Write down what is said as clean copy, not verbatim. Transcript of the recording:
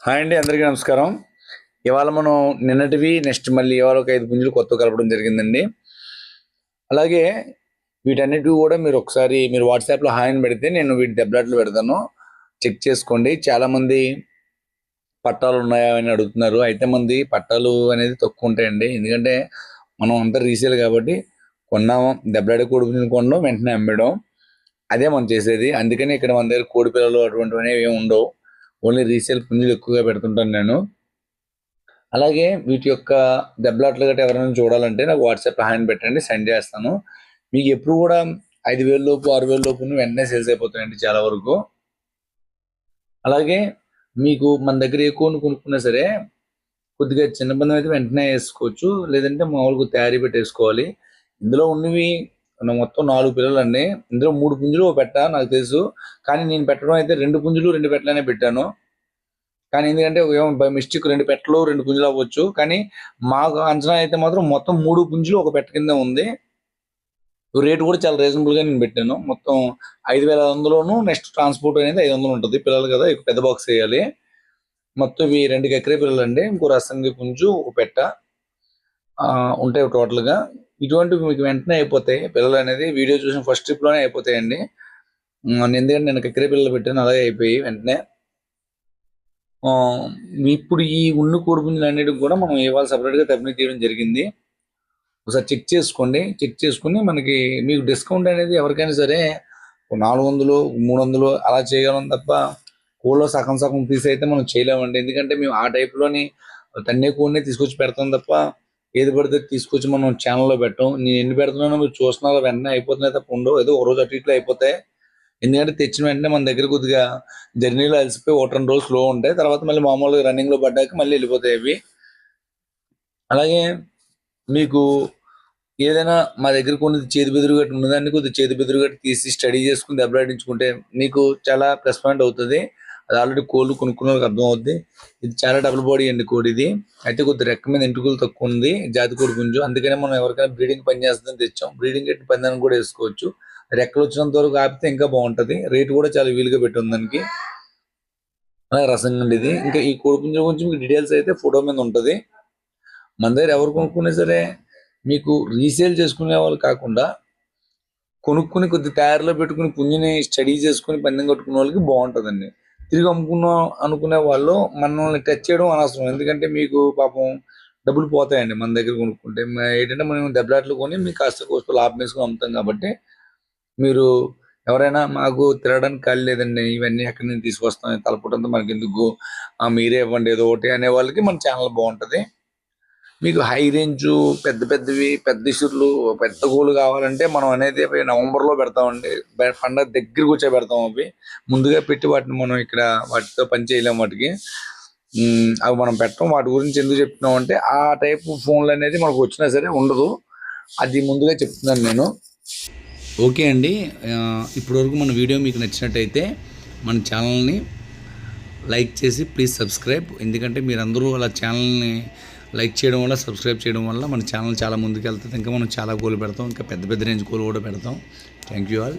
Hi అండి, అందరికీ నమస్కారం. ఇవాళ మనం నిన్నటివి నెక్స్ట్ మళ్ళీ ఇవాళ ఒక 5 పుంజులు కొత్తగా కలపడం జరిగిందండి. అలాగే వీటన్నిటివి కూడా మీరు వాట్సాప్లో హాయ్ అని పెడితే నేను వీటి దెబ్బలాట్లు పెడతాను, చెక్ చేసుకోండి. చాలామంది పట్టాలు ఉన్నాయా అని అడుగుతున్నారు. అయితే మంది పట్టాలు అనేది తక్కువ ఉంటాయండి, ఎందుకంటే మనం అంతా రీసేల్ కాబట్టి కొన్నాము, దెబ్బలాడే కోడి పుంజులు కొనడం వెంటనే అమ్మేయడం అదే మనం చేసేది. అందుకని ఇక్కడ మన దగ్గర కోడి పిల్లలు అటువంటివి ఏమి ఉండవు, ఓన్లీ రీసేల్ పుంజులు ఎక్కువగా పెడుతుంటాను నేను. అలాగే వీటి యొక్క దెబ్బలాట్లు గట్రా ఎవరైనా చూడాలంటే నాకు వాట్సాప్లో హాయ్ పెట్టండి, సెండ్ చేస్తాను. మీకు ఎప్పుడు కూడా 5,000 లోపు 6,000 లోపు వెంటనే సేల్స్ అయిపోతాయండి చాలా వరకు. అలాగే మీకు మన దగ్గర ఎక్కువ కొనుక్కున్నా సరే కొద్దిగా చిన్న బంధం అయితే వెంటనే వేసుకోవచ్చు, లేదంటే మామూలుగా తయారీ పెట్టేసుకోవాలి. ఇందులో ఉన్నవి మొత్తం 4 పిల్లలు అండి. ఇందులో 3 పుంజులు ఒక పెట్ట నాకు తెలుసు, కానీ నేను పెట్టడం అయితే 2 పుంజులు 2 పెట్టలనే పెట్టాను. కానీ ఎందుకంటే బై మిస్టేక్ 2 పెట్టలు 2 పుంజులు అవ్వచ్చు, కానీ మాకు అంచనా అయితే మాత్రం మొత్తం 3 పుంజులు ఒక పెట్ట కింద ఉంది. రేటు కూడా చాలా రీజనబుల్గా నేను పెట్టాను. మొత్తం 5,500లోను నెక్స్ట్ ట్రాన్స్పోర్ట్ అనేది 500 ఉంటుంది. పిల్లలు కదా, పెద్ద బాక్స్ వేయాలి. మొత్తం ఇవి 2 ఎకరే పిల్లలు అండి. ఇంకో రసంగి పుంజు ఒక పెట్ట ఉంటాయి టోటల్గా. ఇటువంటివి మీకు వెంటనే అయిపోతాయి పిల్లలు అనేది. వీడియో చూసిన ఫస్ట్ ట్రిప్లోనే అయిపోతాయండి. ఎందుకంటే నేను ఎకరే పిల్లలు పెట్టాను, అలాగే అయిపోయి వెంటనే. ఇప్పుడు ఈ ఉన్న కోడి పుంజులు అన్నిటికి కూడా మనం ఇవాళ సపరేట్గా తప్పని తీయడం జరిగింది. ఒకసారి చెక్ చేసుకోండి. చెక్ చేసుకుని మనకి మీకు డిస్కౌంట్ అనేది ఎవరికైనా సరే 400 300 అలా చేయగలం తప్ప కోళ్ళలో సగం సగం తీసి అయితే మనం చేయలేమండి. ఎందుకంటే మేము ఆ టైప్లోని తన్నే కోడిని తీసుకొచ్చి పెడతాం తప్ప ఏది పడితే తీసుకొచ్చి మనం ఛానల్లో పెట్టాం. నేను ఎన్ని పెడుతున్నానో మీరు చూస్తున్నారో వెంటనే అయిపోతున్నాయి తప్ప ఉండవు, ఏదో ఒక రోజు అటు ఇట్లా అయిపోతాయి. ఎందుకంటే తెచ్చిన వెంటనే మన దగ్గర కొద్దిగా జర్నీలో అలసిపోయి 1-2 రోజులు స్లో ఉంటాయి, తర్వాత మళ్ళీ మామూలుగా రన్నింగ్లో పడ్డాక మళ్ళీ వెళ్ళిపోతాయి అవి. అలాగే మీకు ఏదైనా మా దగ్గర కొన్ని చేతి బెదురుగట్టు ఉన్నదాన్ని కొద్దిగా చేతి బెదురుగట్టు తీసి స్టడీ చేసుకుని దెబ్బలాడించుకుంటే మీకు చాలా ప్లస్ పాయింట్ అవుతుంది. అది ఆల్రెడీ కోళ్ళు కొనుక్కున్న వాళ్ళకి అర్థం అవుద్ది. ఇది చాలా డబుల్ బాడీ అండి కోడి ఇది. అయితే కొద్ది రెక్క మీద ఎంటుకలు తక్కువ ఉంది, జాతి కోడి పుంజు. అందుకనే మనం ఎవరికైనా బ్రీడింగ్ పని చేస్తుందని తెచ్చాం. బ్రీడింగ్ ఎట్టి పందాన్ని కూడా వేసుకోవచ్చు. రెక్కలు వచ్చినంత వరకు ఆపితే ఇంకా బాగుంటుంది. రేటు కూడా చాలా వీలుగా పెట్టి ఉంది దానికి. అలాగే రసంగా ఇది. ఇంకా ఈ కోడి పుంజు గురించి మీకు డీటెయిల్స్ అయితే ఫోటో మీద ఉంటుంది. మన దగ్గర ఎవరు కొనుక్కున్నా సరే మీకు రీసేల్ చేసుకునే వాళ్ళు కాకుండా కొనుక్కుని కొద్ది తయారీలో పెట్టుకుని పుంజుని స్టడీ చేసుకుని పందెం కట్టుకునే వాళ్ళకి బాగుంటుందండి. తిరిగి అమ్ముకున్నాం అనుకునే వాళ్ళు మనల్ని టచ్ చేయడం అనవసరం, ఎందుకంటే మీకు పాపం డబ్బులు పోతాయండి మన దగ్గర కొనుక్కుంటే. ఏంటంటే మనం దెబ్బలాట్లు కొని మీకు కాస్త కోస్త లాభం వేసుకుని అమ్ముతాం కాబట్టి మీరు ఎవరైనా మాకు తిరగడానికి ఖాళీ లేదండి, ఇవన్నీ ఎక్కడి నుంచి తీసుకొస్తాం, తలపుటంతా మనకి ఎందుకు, మీరే ఇవ్వండి ఏదో ఒకటి అనే వాళ్ళకి మన ఛానల్ బాగుంటుంది. మీకు హై రేంజ్ పెద్ద పెద్దవి పెద్ద ఇసుర్లు పెద్ద గోలు కావాలంటే మనం అనేది అవి నవంబర్లో పెడతామండి. పండగ దగ్గర కూర్చో పెడతాం. అవి ముందుగా పెట్టి వాటిని మనం ఇక్కడ వాటితో పని చేయలేము. వాటికి అవి మనం పెట్టం. వాటి గురించి ఎందుకు చెప్తున్నాం అంటే ఆ టైప్ ఫోన్లు అనేది మనకు వచ్చినా సరే ఉండదు, అది ముందుగా చెప్తున్నాను నేను. ఓకే అండి, ఇప్పటివరకు మన వీడియో మీకు నచ్చినట్టయితే మన ఛానల్ని లైక్ చేసి ప్లీజ్ సబ్స్క్రైబ్. ఎందుకంటే మీరందరూ అలా ఛానల్ని లైక్ చేయడం వల్ల, సబ్స్క్రైబ్ చేయడం వల్ల మన ఛానల్ చాలా ముందుకు వెళ్తుంది. ఇంకా మనం చాలా కోళ్ళు పెడతాం, ఇంకా పెద్ద పెద్ద రేంజ్ కోళ్ళు కూడా పెడతాం. Thank you all.